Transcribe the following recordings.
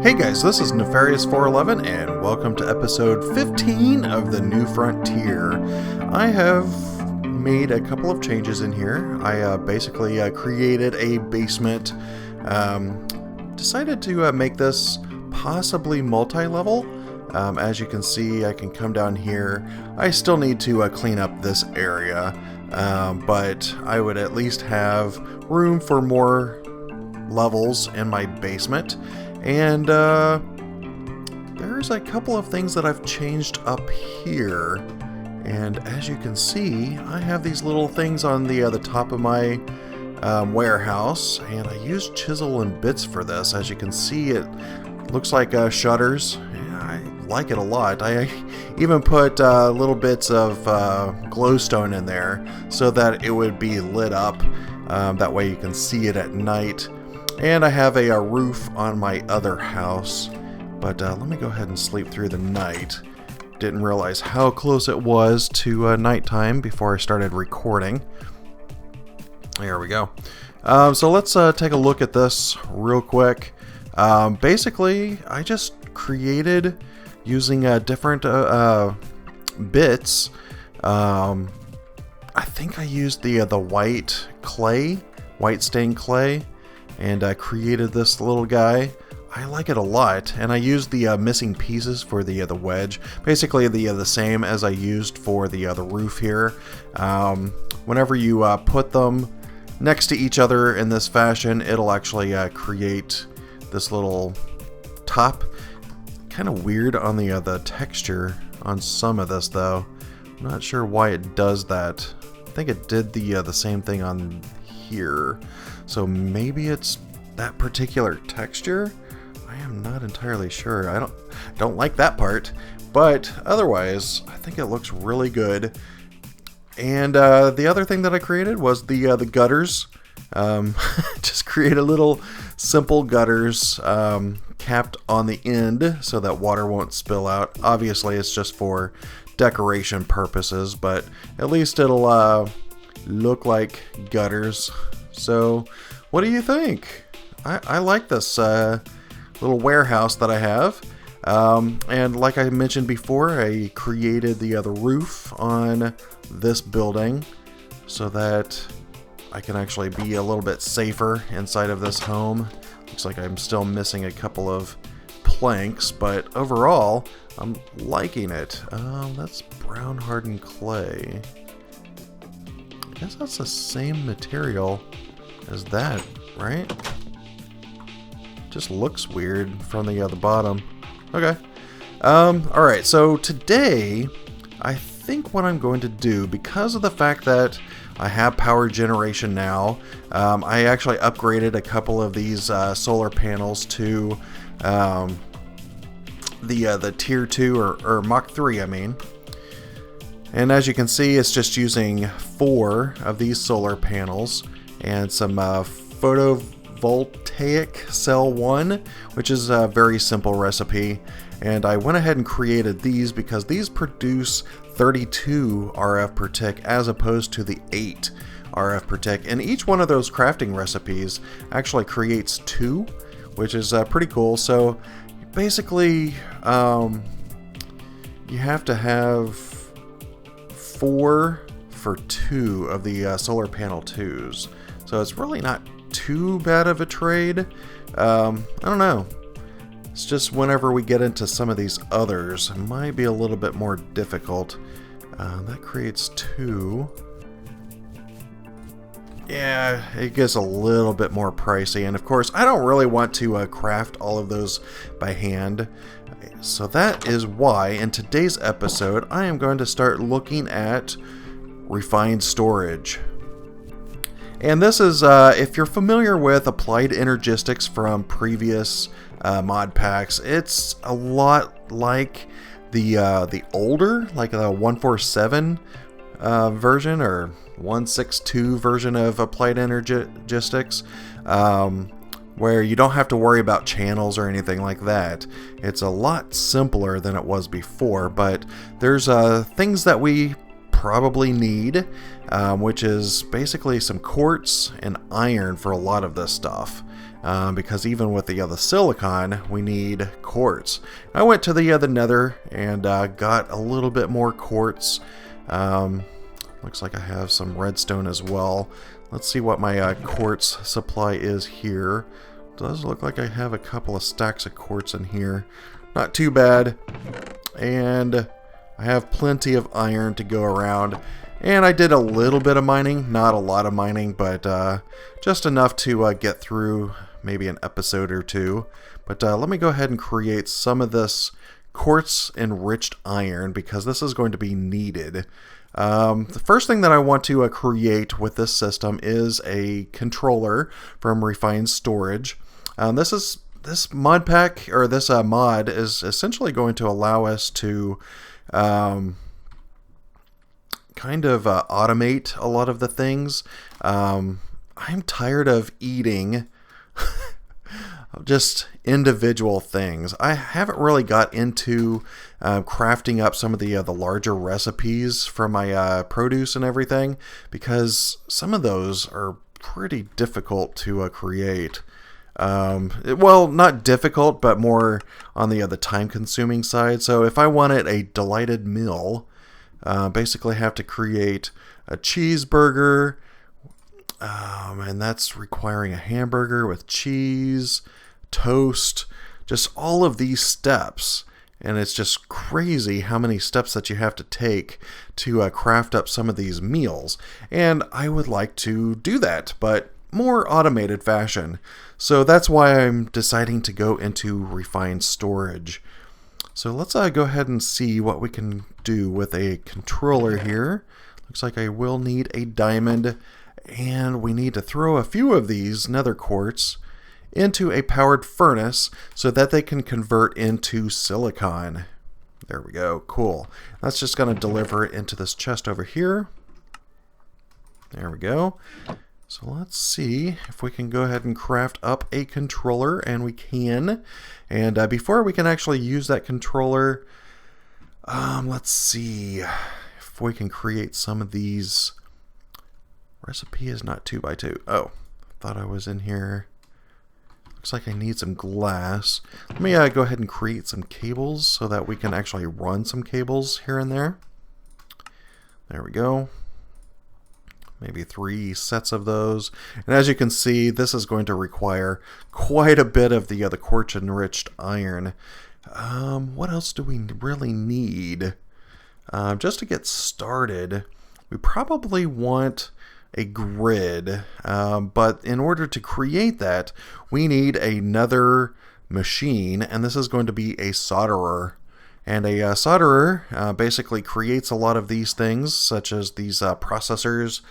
Hey guys, this is Nefarious411 and welcome to episode 15 of the New Frontier. I have made a couple of changes in here. I basically created a basement, decided to make this possibly multi-level. As you can see, I can come down here. I still need to clean up this area, but I would at least have room for more levels in my basement. And there's a couple of things that I've changed up here. And as you can see, I have these little things on the top of my warehouse, and I used chisel and bits for this. As you can see, it looks like shutters. I like it a lot. I even put little bits of glowstone in there so that it would be lit up. That way you can see it at night. And I have a roof on my other house. But let me go ahead and sleep through the night. Didn't realize how close it was to nighttime before I started recording. There we go. So let's take a look at this real quick. Basically, I just created using different bits. I think I used the white stained clay, and I created this little guy. I like it a lot, and I used the missing pieces for the wedge. Basically, the same as I used for the roof here. Whenever you put them next to each other in this fashion, it'll actually create this little top. Kind of weird on the texture on some of this, though. I'm not sure why it does that. I think it did the same thing on here. So maybe it's that particular texture. I am not entirely sure. I don't like that part, but otherwise I think it looks really good. And the other thing that I created was the gutters. Just create a little simple gutters capped on the end so that water won't spill out. Obviously it's just for decoration purposes, but at least it'll look like gutters. So what do you think? I like this little warehouse that I have. And like I mentioned before, I created the roof on this building so that I can actually be a little bit safer inside of this home. Looks like I'm still missing a couple of planks, but overall, I'm liking it. That's brown hardened clay. I guess that's the same material as that, right? Just looks weird from the bottom. Okay. Alright, so today, I think what I'm going to do, because of the fact that I have power generation now, I actually upgraded a couple of these solar panels to the tier 2 or Mach 3, I mean. And as you can see, it's just using 4 of these solar panels and some photovoltaic cell 1, which is a very simple recipe. And I went ahead and created these because these produce 32 RF per tick as opposed to the 8 RF per tick. And each one of those crafting recipes actually creates 2, which is pretty cool. So basically, you have to have 4 for 2 of the solar panel 2s. So it's really not too bad of a trade. I don't know. It's just whenever we get into some of these others, it might be a little bit more difficult. That creates 2. Yeah, it gets a little bit more pricey. And of course, I don't really want to craft all of those by hand. So that is why in today's episode, I am going to start looking at refined storage. And this is, if you're familiar with applied energistics from previous mod packs, it's a lot like the older, like the 147 version or 162 version of applied energistics, where you don't have to worry about channels or anything like that. It's a lot simpler than it was before, but there's things that we probably need, which is basically some quartz and iron for a lot of this stuff. because even with the other silicon, we need quartz. I went to the nether and got a little bit more quartz. Looks like I have some redstone as well. Let's see what my quartz supply is here. Does look like I have a couple of stacks of quartz in here. Not too bad. And I have plenty of iron to go around. And I did a little bit of mining, not a lot of mining, but just enough to get through maybe an episode or two. But let me go ahead and create some of this quartz enriched iron because this is going to be needed. The first thing that I want to create with this system is a controller from Refined Storage. This mod pack, or this mod, is essentially going to allow us to kind of automate a lot of the things. I'm tired of eating just individual things. I haven't really got into crafting up some of the larger recipes for my produce and everything, because some of those are pretty difficult to create. Well, not difficult, but more on the time-consuming side. So if I wanted a delighted meal, basically have to create a cheeseburger, and that's requiring a hamburger with cheese, toast, just all of these steps. And it's just crazy how many steps that you have to take to craft up some of these meals. And I would like to do that, but more automated fashion. So that's why I'm deciding to go into Refined Storage. So let's go ahead and see what we can do with a controller here. Looks like I will need a diamond, and we need to throw a few of these nether quartz into a powered furnace so that they can convert into silicon. There we go. Cool. That's just going to deliver it into this chest over here. There we go. So let's see if we can go ahead and craft up a controller, and we can. And before we can actually use that controller, let's see if we can create some of these. Recipe is not 2x2. Oh, thought I was in here. Looks like I need some glass. Let me go ahead and create some cables so that we can actually run some cables here and there. There we go. Maybe 3 sets of those. And as you can see, this is going to require quite a bit of the quartz enriched iron. What else do we really need? Just to get started, we probably want a grid, but in order to create that, we need another machine, and this is going to be a solderer. And a solderer basically creates a lot of these things, such as these processors,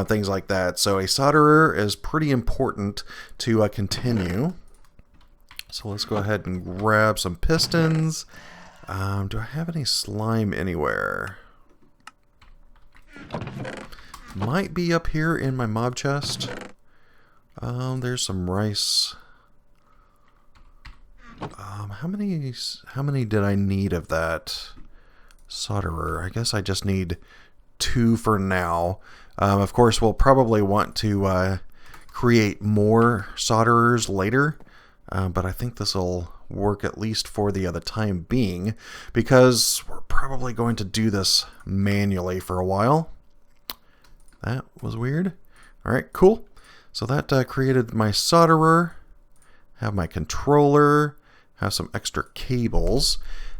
things like that. So a solderer is pretty important to continue. So let's go ahead and grab some pistons. Do I have any slime anywhere? Might be up here in my mob chest. There's some rice. How many did I need of that solderer? I guess I just need 2 for now. Of course, we'll probably want to create more solderers later, but I think this will work at least for the time being, because we're probably going to do this manually for a while. That was weird. Alright, cool. So that created my solderer, have my controller, have some extra cables,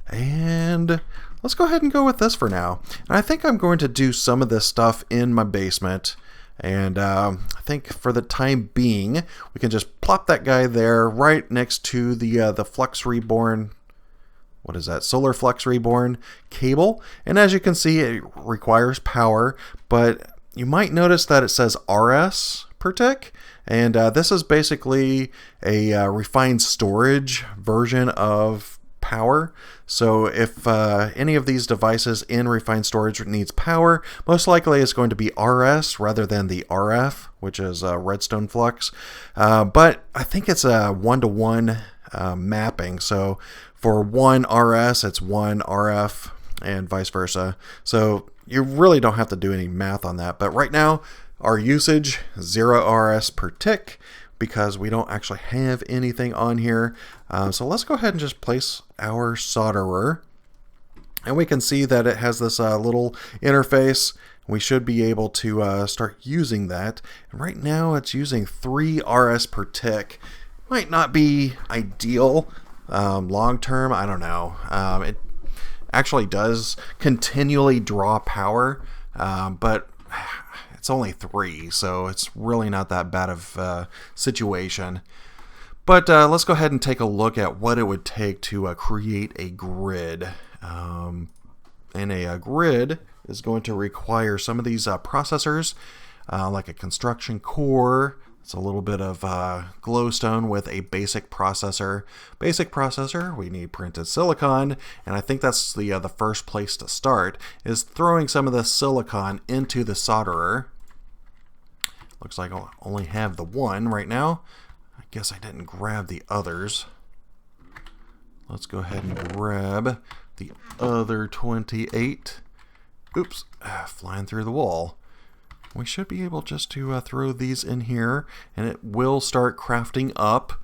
and let's go ahead and go with this for now. And I think I'm going to do some of this stuff in my basement, and I think for the time being, we can just plop that guy there right next to the Flux Reborn. What is that? Solar Flux Reborn cable. And as you can see, it requires power, but you might notice that it says RS per tick. And this is basically a refined storage version of power. So if any of these devices in refined storage needs power, most likely it's going to be RS rather than the RF, which is redstone flux. But I think it's a 1-to-1 mapping. So for one RS, it's one RF and vice versa. So you really don't have to do any math on that. But right now, our usage, 0 RS per tick. because we don't actually have anything on here. So let's go ahead and just place our solderer. And we can see that it has this little interface. We should be able to start using that. And right now it's using 3 RS per tick. Might not be ideal long term. I don't know. It actually does continually draw power, but it's only 3, so it's really not that bad of a situation. But let's go ahead and take a look at what it would take to create a grid. And a grid is going to require some of these processors, like a construction core. It's a little bit of glowstone with a basic processor. Basic processor, we need printed silicon, and I think that's the first place to start, is throwing some of the silicon into the solderer. Looks like I only have the one right now. I guess I didn't grab the others. Let's go ahead and grab the other 28. Oops, flying through the wall. We should be able just to throw these in here, and it will start crafting up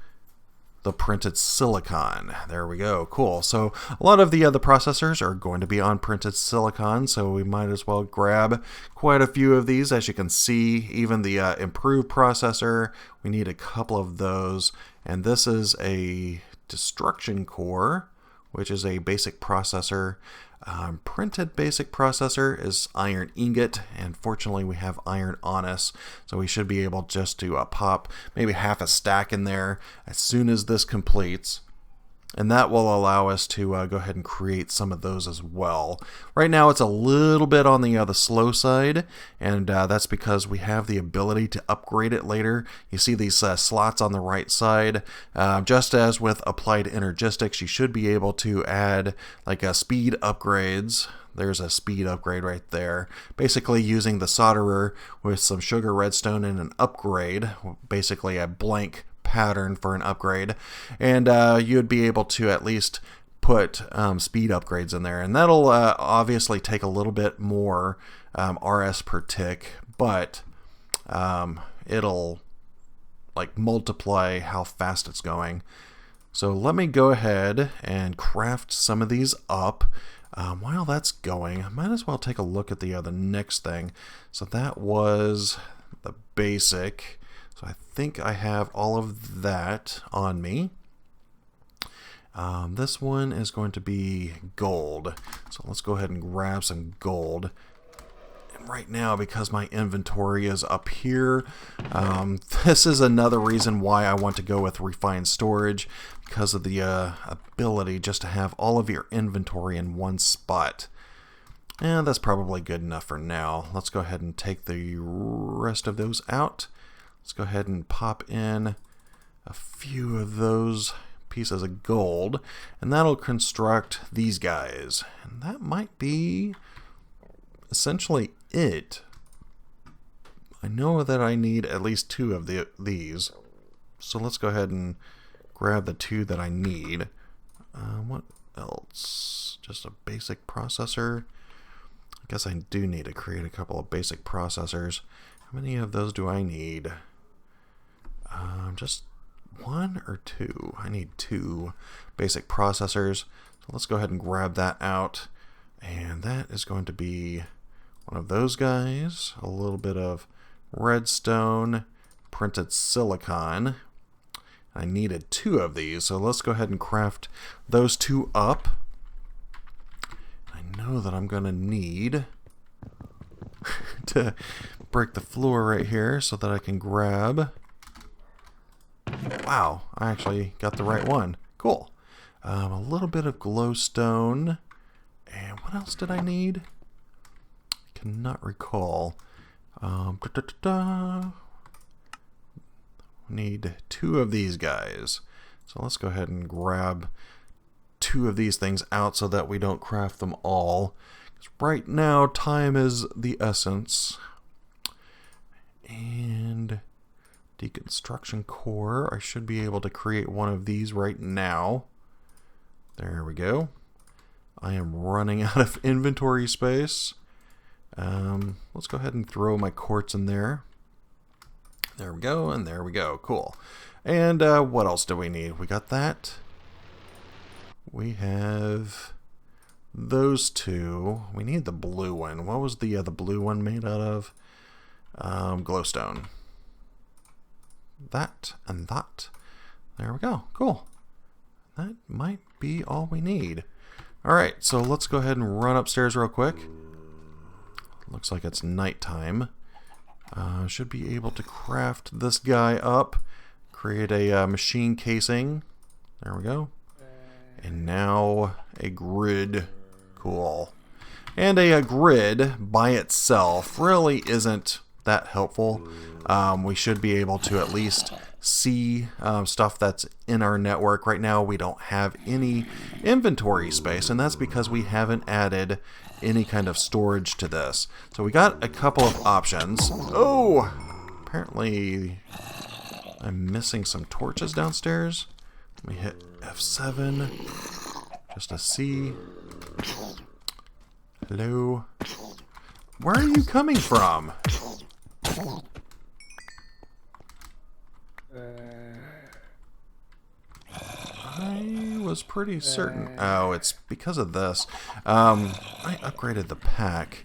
the printed silicon. There we go. Cool. So a lot of the other processors are going to be on printed silicon, so we might as well grab quite a few of these. As you can see, even the improved processor, we need a couple of those. And this is a destruction core, which is a basic processor. Printed basic processor is iron ingot, and fortunately we have iron on us, so we should be able just to pop maybe half a stack in there as soon as this completes. And that will allow us to go ahead and create some of those as well. Right now it's a little bit on the slow side, and that's because we have the ability to upgrade it later. You see these slots on the right side. Just as with applied energistics, you should be able to add like speed upgrades. There's a speed upgrade right there. Basically using the solderer with some sugar redstone and an upgrade, basically a blank pattern for an upgrade, and you'd be able to at least put speed upgrades in there, and that'll obviously take a little bit more RS per tick, but it'll like multiply how fast it's going. So let me go ahead and craft some of these up. While that's going, I might as well take a look at the next thing. So that was the basic. So I think I have all of that on me. This one is going to be gold. So let's go ahead and grab some gold. And right now, because my inventory is up here, this is another reason why I want to go with refined storage, because of the ability just to have all of your inventory in one spot. And that's probably good enough for now. Let's go ahead and take the rest of those out. Let's go ahead and pop in a few of those pieces of gold, and that'll construct these guys. And that might be essentially it. I know that I need at least 2 of these, so let's go ahead and grab the 2 that I need. What else? Just a basic processor. I guess I do need to create a couple of basic processors. How many of those do I need? Just 1 or 2? I need 2 basic processors. So let's go ahead and grab that out. And that is going to be one of those guys. A little bit of redstone, printed silicon. I needed 2 of these, so let's go ahead and craft those 2 up. I know that I'm going to need to break the floor right here so that I can grab... Wow, I actually got the right one. Cool. A little bit of glowstone. And what else did I need? I cannot recall. Need 2 of these guys. So let's go ahead and grab 2 of these things out so that we don't craft them all. 'Cause right now, time is the essence. And... deconstruction core. I should be able to create one of these right now. There we go. I am running out of inventory space. Let's go ahead and throw my quartz in there. There we go, and there we go. Cool. And what else do we need? We got that. We have those two. We need the blue one. What was the blue one made out of? Glowstone. That and that. There we go. Cool. That might be all we need. Alright, so let's go ahead and run upstairs real quick. Looks like it's nighttime. Should be able to craft this guy up. Create a machine casing. There we go. And now a grid. Cool. And a grid by itself really isn't that helpful. We should be able to at least see stuff that's in our network. Right now we don't have any inventory space, and that's because we haven't added any kind of storage to this. So we got a couple of options. Oh! Apparently I'm missing some torches downstairs. Let me hit F7 just to see. Hello? Where are you coming from? I was pretty certain. Oh, it's because of this. I upgraded the pack,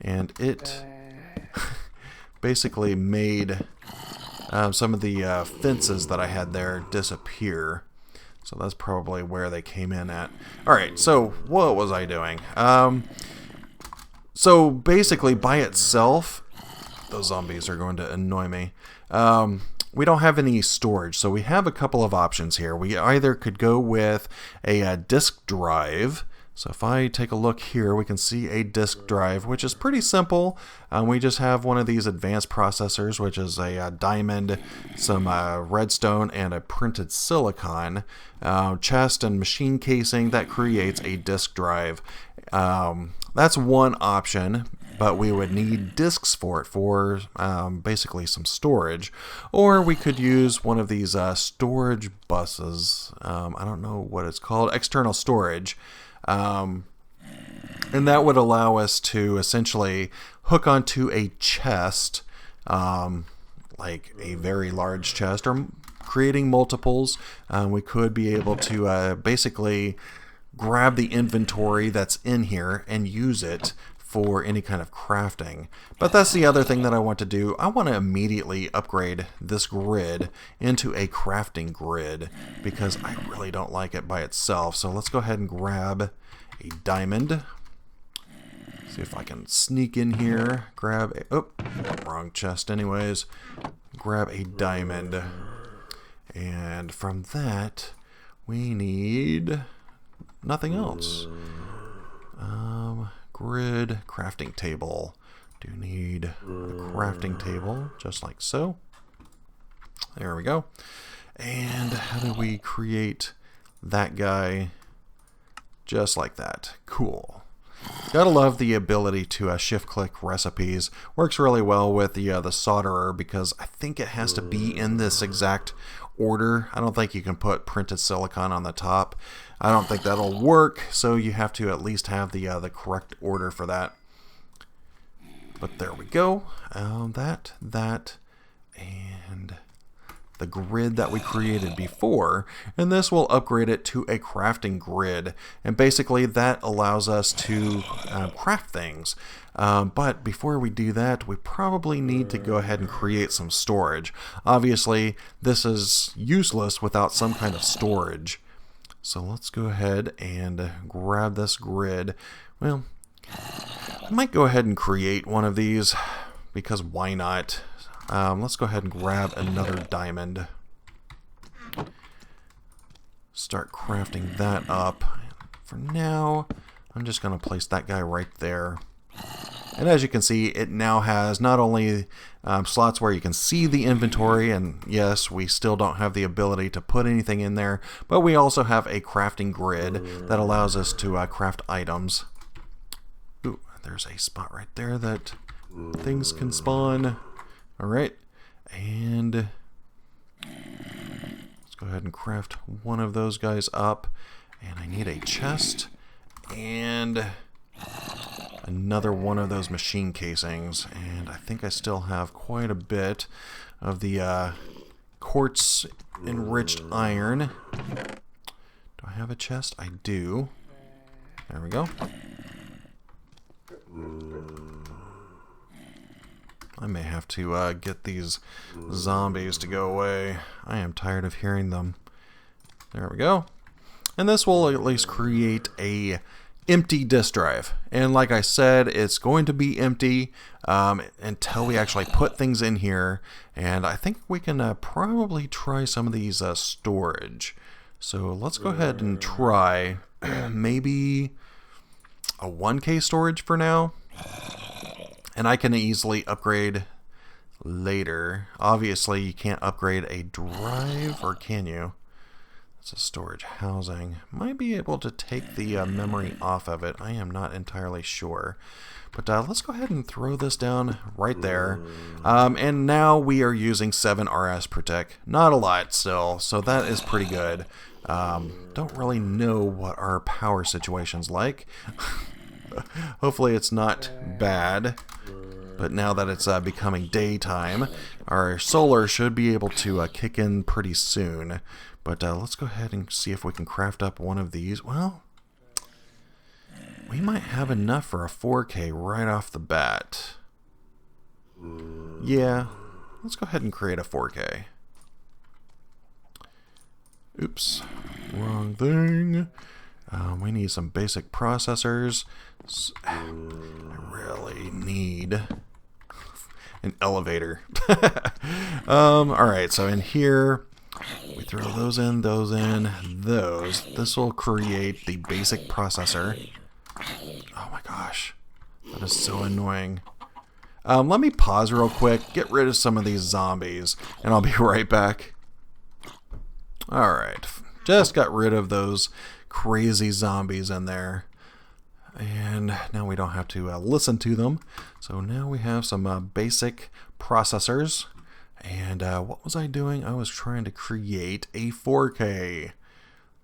and it basically made some of the fences that I had there disappear. So that's probably where they came in at. Alright, so what was I doing? So basically by itself, those zombies are going to annoy me. We don't have any storage, so we have a couple of options here. We either could go with a disk drive. So if I take a look here, we can see a disk drive, which is pretty simple. We just have one of these advanced processors, which is a diamond, some redstone, and a printed silicon chest and machine casing that creates a disk drive. That's one option, but we would need disks for it for basically some storage. Or we could use one of these storage buses. I don't know what it's called, external storage. And that would allow us to essentially hook onto a chest, like a very large chest, or creating multiples. We could be able to basically grab the inventory that's in here and use it for any kind of crafting. But that's the other thing that I want to do. I want to immediately upgrade this grid into a crafting grid because I really don't like it by itself. So let's go ahead and grab a diamond. See if I can sneak in here. Grab a... Oh, wrong chest anyways. Grab a diamond. And from that, we need nothing else. Grid, crafting table. Do need a crafting table, just like so. There we go. And how do we create that guy? Just like that. Cool. Gotta love the ability to shift-click recipes. Works really well with the solderer because I think it has to be in this exact order. I don't think you can put printed silicon on the top. I don't think that'll work, so you have to at least have the correct order for that. But there we go. That, and the grid that we created before, and this will upgrade it to a crafting grid. And basically that allows us to craft things. But before we do that, we probably need to go ahead and create some storage. Obviously, this is useless without some kind of storage. So let's go ahead and grab this grid. Well, I might go ahead and create one of these because why not? Let's go ahead and grab another diamond. Start crafting that up. For now, I'm just going to place that guy right there. And as you can see, it now has not only slots where you can see the inventory, and yes, we still don't have the ability to put anything in there, but we also have a crafting grid that allows us to craft items. Ooh, there's a spot right there that things can spawn. Alright, and let's go ahead and craft one of those guys up. And I need a chest and another one of those machine casings, and I think I still have quite a bit of the quartz enriched iron. Do I have a chest? I do. There we go. I may have to get these zombies to go away. I am tired of hearing them. There we go. And this will at least create a empty disk drive. And like I said, it's going to be empty until we actually put things in here. And I think we can probably try some of these storage. So let's go ahead and try maybe a 1K storage for now. And I can easily upgrade later. Obviously, you can't upgrade a drive, or can you? It's a storage housing. Might be able to take the memory off of it. I am not entirely sure. But let's go ahead and throw this down right there. And now we are using 7 RS per tick. Not a lot still, so that is pretty good. Don't really know what our power situation's like. Hopefully it's not bad. But now that it's becoming daytime, our solar should be able to kick in pretty soon. But let's go ahead and see if we can craft up one of these. Well, we might have enough for a 4K right off the bat. Yeah, let's go ahead and create a 4K. Oops, wrong thing. We need some basic processors. I really need an elevator. Alright, so in here, we throw those in, those. This will create the basic processor. Oh my gosh, that is so annoying. Let me pause real quick, get rid of some of these zombies, and I'll be right back. Alright, just got rid of those crazy zombies in there. And now we don't have to listen to them. So now we have some basic processors. And what was I doing? I was trying to create a 4K.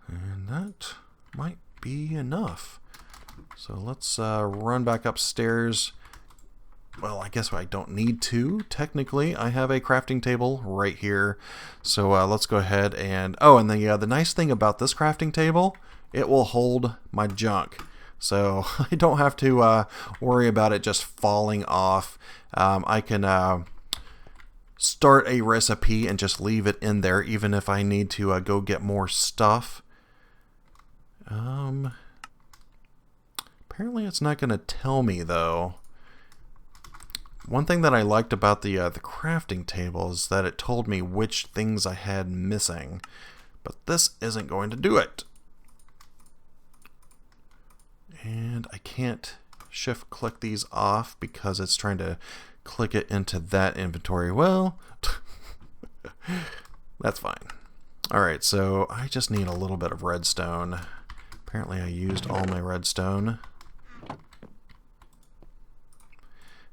And that might be enough. So let's run back upstairs. Well, I guess I don't need to. Technically, I have a crafting table right here. So let's go ahead and... Oh, and the nice thing about this crafting table, it will hold my junk. So I don't have to worry about it just falling off. I can start a recipe and just leave it in there, even if I need to go get more stuff. Apparently it's not going to tell me, though. One thing that I liked about the crafting table is that it told me which things I had missing. But this isn't going to do it. And I can't shift click these off because it's trying to click it into that inventory. Well, that's fine. Alright, so I just need a little bit of redstone. Apparently I used all my redstone.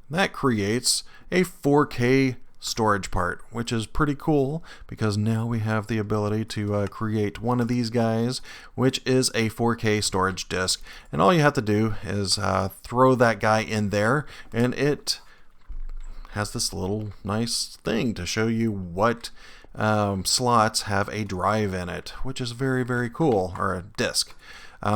That creates a 4K storage part, which is pretty cool because now we have the ability to create one of these guys, which is a 4K storage disk. And all you have to do is throw that guy in there, and it has this little nice thing to show you what slots have a drive in it, which is very, very cool, or a disk.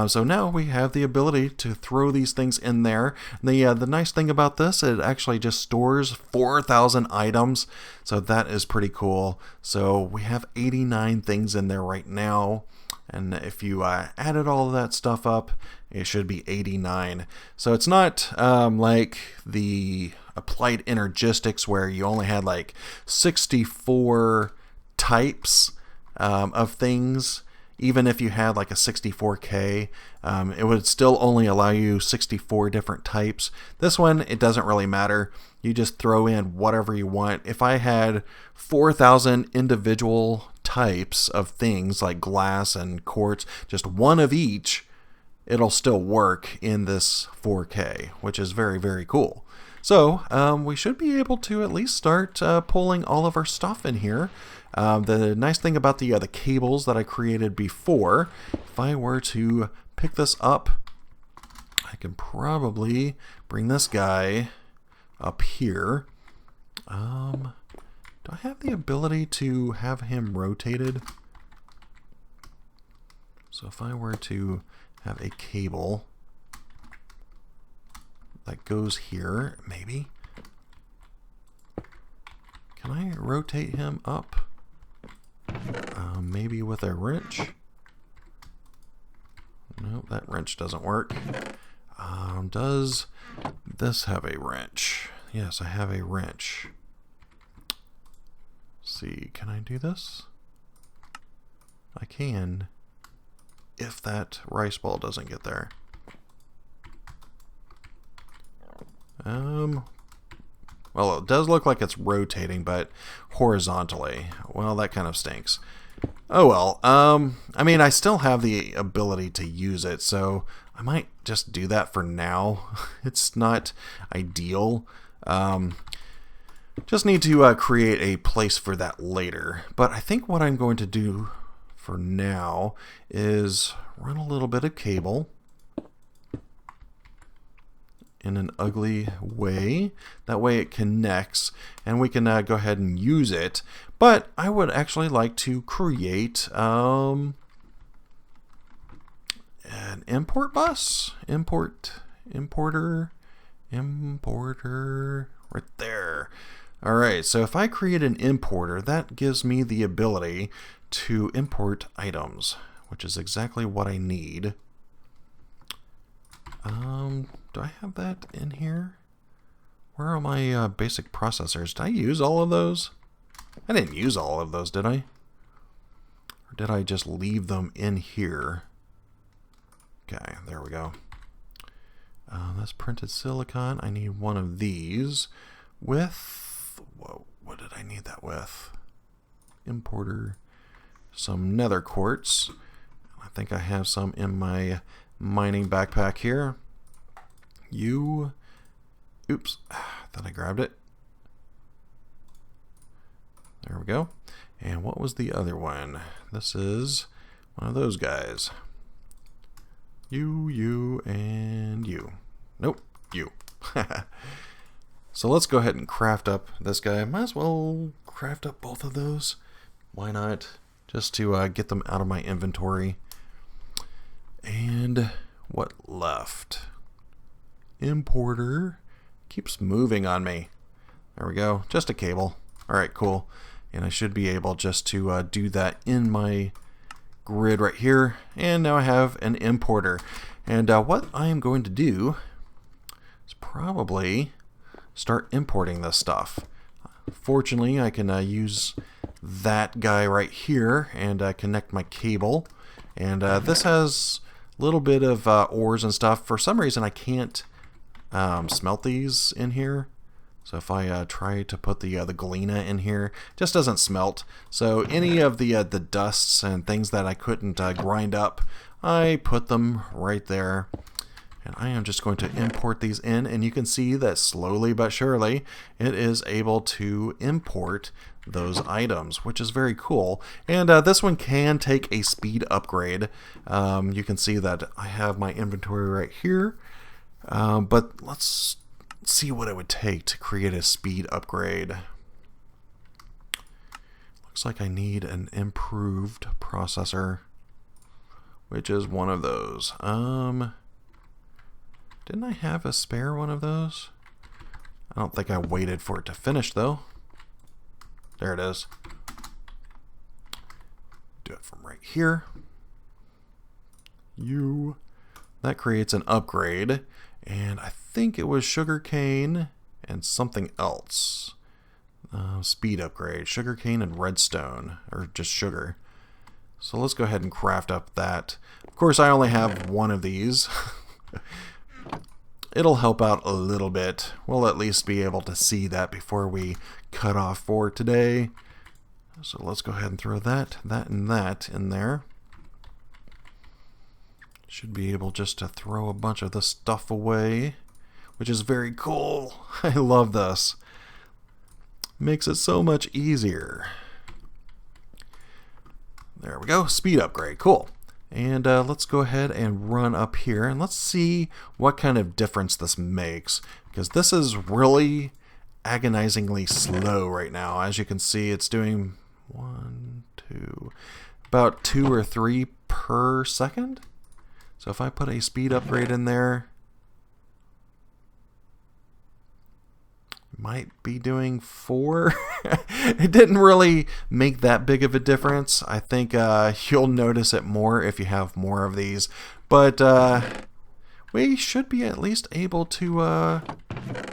So now we have the ability to throw these things in there. The nice thing about this, it actually just stores 4,000 items, so that is pretty cool. So we have 89 things in there right now, and if you added all of that stuff up, it should be 89. So it's not like the Applied Energistics where you only had like 64 types of things. Even if you had like a 64K, it would still only allow you 64 different types. This one, it doesn't really matter. You just throw in whatever you want. If I had 4,000 individual types of things like glass and quartz, just one of each, it'll still work in this 4K, which is very, very cool. So we should be able to at least start pulling all of our stuff in here. The nice thing about the cables that I created before, if I were to pick this up, I can probably bring this guy up here. Do I have the ability to have him rotated? So if I were to have a cable that goes here, maybe. Can I rotate him up? Maybe with a wrench? Nope, that wrench doesn't work. Does this have a wrench? Yes, I have a wrench. Let's see, can I do this? I can, if that rice ball doesn't get there. Well, it does look like it's rotating, but horizontally. Well, that kind of stinks. Oh well. I mean, I still have the ability to use it, so I might just do that for now. It's not ideal. Just need to create a place for that later. But I think what I'm going to do for now is run a little bit of cable in an ugly way. That way it connects and we can go ahead and use it. But I would actually like to create an import bus. Importer right there. Alright, so if I create an importer, that gives me the ability to import items, which is exactly what I need. Do I have that in here? Where are my basic processors? Did I use all of those? I didn't use all of those, did I? Or did I just leave them in here? Okay, there we go. That's printed silicon. I need one of these with... Whoa, what did I need that with? Importer. Some nether quartz. I think I have some in my mining backpack here. Oops, thought I grabbed it. There we go. And what was the other one? This is one of those guys. You, and you. Nope, you. So let's go ahead and craft up this guy. Might as well craft up both of those. Why not? Just to get them out of my inventory. And what left? Importer keeps moving on me. There we go. Just a cable. Alright, cool. And I should be able just to do that in my grid right here. And now I have an importer. And what I am going to do is probably start importing this stuff. Fortunately, I can use that guy right here and connect my cable. And this has a little bit of ores and stuff. For some reason, I can't smelt these in here. So if I try to put the galena in here, it just doesn't smelt. So any of the dusts and things that I couldn't grind up, I put them right there. And I am just going to import these in, and you can see that slowly but surely it is able to import those items, which is very cool. And this one can take a speed upgrade. You can see that I have my inventory right here, but let's see what it would take to create a speed upgrade. Looks like I need an improved processor, which is one of those. Didn't I have a spare one of those? I don't think I waited for it to finish though. There it is. Do it from right here. That creates an upgrade. And I think it was sugarcane and something else. Speed upgrade. Sugarcane and redstone. Or just sugar. So let's go ahead and craft up that. Of course, I only have one of these. It'll help out a little bit. We'll at least be able to see that before we cut off for today. So let's go ahead and throw that, and that in there. Should be able just to throw a bunch of this stuff away, which is very cool. I love this. Makes it so much easier. There we go. Speed upgrade. Cool. And let's go ahead and run up here and let's see what kind of difference this makes, because this is really agonizingly slow right now. As you can see, it's doing about 2 or 3 per second. So if I put a speed upgrade in there, might be doing 4. It didn't really make that big of a difference. I think you'll notice it more if you have more of these, but we should be at least able to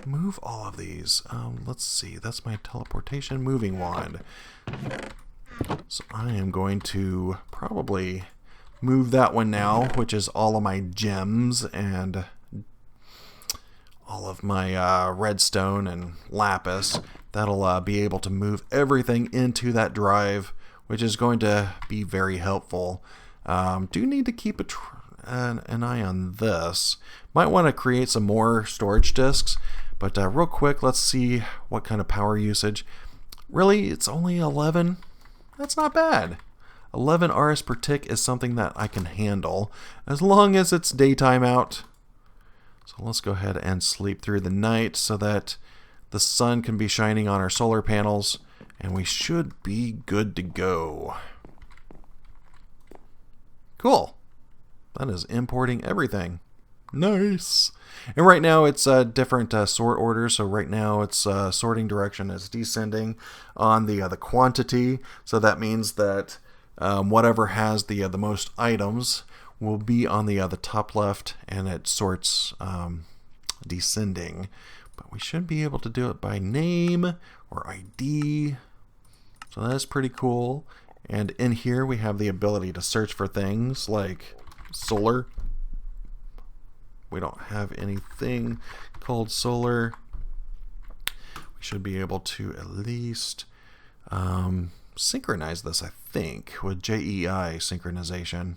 move all of these. Let's see, that's my teleportation moving wand. So I am going to probably move that one now, which is all of my gems and all of my redstone and lapis. That'll be able to move everything into that drive, which is going to be very helpful. Do need to keep an eye on this. Might want to create some more storage disks, but real quick, let's see what kind of power usage. Really, it's only 11. That's not bad. 11 RS per tick is something that I can handle as long as it's daytime out. So let's go ahead and sleep through the night so that the sun can be shining on our solar panels, and we should be good to go. Cool. That is importing everything. Nice. And right now it's different sort orders. So right now it's sorting direction is descending on the quantity. So that means that whatever has the most items will be on the top left, and it sorts descending. But we should be able to do it by name or ID. So that's pretty cool. And in here we have the ability to search for things like solar. We don't have anything called solar. We should be able to at least synchronize this, I think, with JEI synchronization.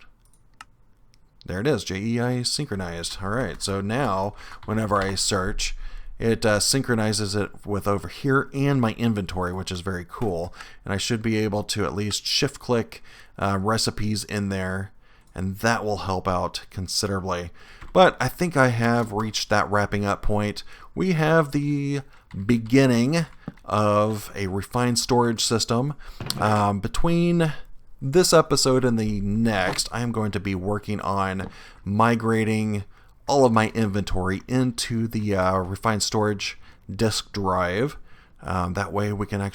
There it is, JEI synchronized. Alright, so now whenever I search, it synchronizes it with over here and my inventory, which is very cool. And I should be able to at least shift click recipes in there, and that will help out considerably. But I think I have reached that wrapping up point. We have the beginning of a refined storage system. Between this episode and the next, I am going to be working on migrating all of my inventory into the refined storage disk drive. That way we can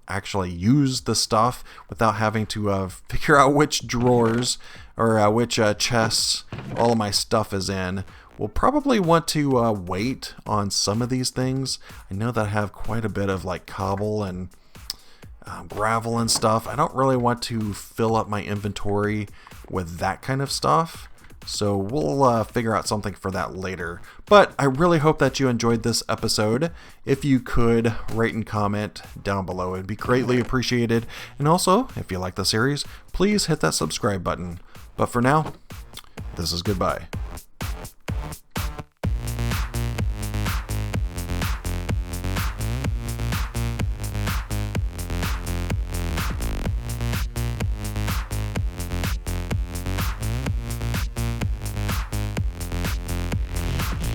actually use the stuff without having to figure out which drawers or which chests all of my stuff is in. We'll probably want to wait on some of these things. I know that I have quite a bit of like cobble and gravel and stuff. I don't really want to fill up my inventory with that kind of stuff. So we'll figure out something for that later. But I really hope that you enjoyed this episode. If you could rate and comment down below, it'd be greatly appreciated. And also, if you like the series, please hit that subscribe button. But for now, this is goodbye.